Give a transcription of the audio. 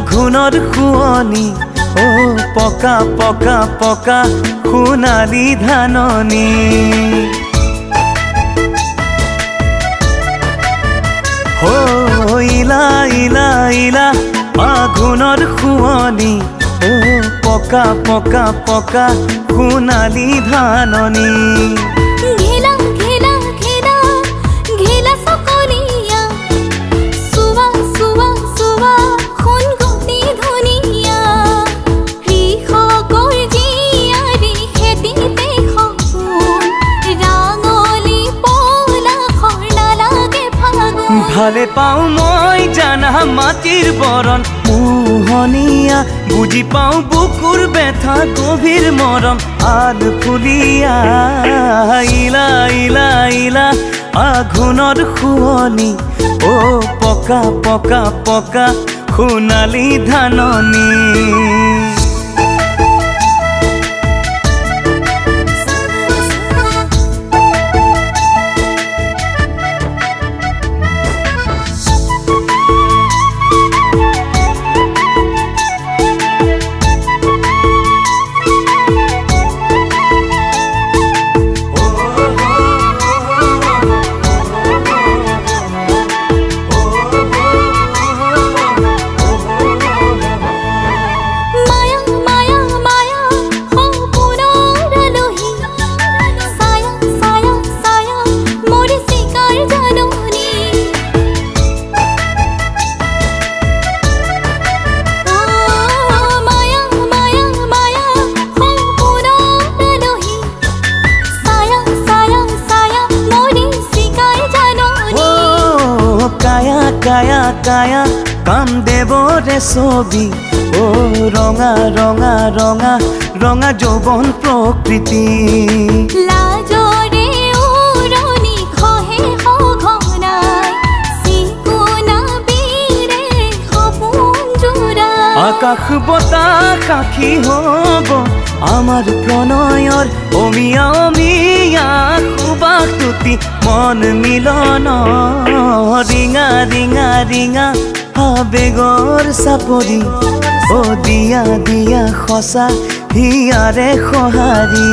আঘোণৰ শুৱনি ও পকা পকা পকা সোণালী ধাননি ও ইলা ইলা ইলা আঘোণৰ শুৱনি ও পকা পকা পকা সোণালী ধাননি ঘেলা ঘেলা ঘেলা ঘেলা সকলিয়া সুৱা সুৱা সুৱা খুন গতি ধুনীয়া কৃষকৰ জীয়াৰী খেতিতে সপোন ৰাঙলী পলাশৰ নালাগে ফাগুন ভালে পাওঁ মই জানা মাটিৰ বৰণ মোহনীয়া বুজি পাওঁ বুকুৰ বেথা গভীৰ মৰম আল ফুলিয়া ইলা ইলা ইলা আঘোণৰ শুৱনি ও পকা পকা পকা সোণালী ধাননি কায়া কায়া কাম দেৱৰে ছবি ও ৰঙা ৰঙা ৰঙা ৰঙা যৌৱন প্ৰকৃতি লাজৰে উৰণি খহে সঘনাই চিকুনা বীৰে সপোন জোৰাই আকাশ বতাহ সাক্ষী হ'ব আমাৰ প্ৰণয়ৰ অমিয়া অমিয়া সুবাস তুতি মন মিলন ৰিঙা ৰিঙা ৰিঙা আবেগৰ চাপৰি ও দিয়া দিয়া সঁচা হিয়াৰে সঁহাৰি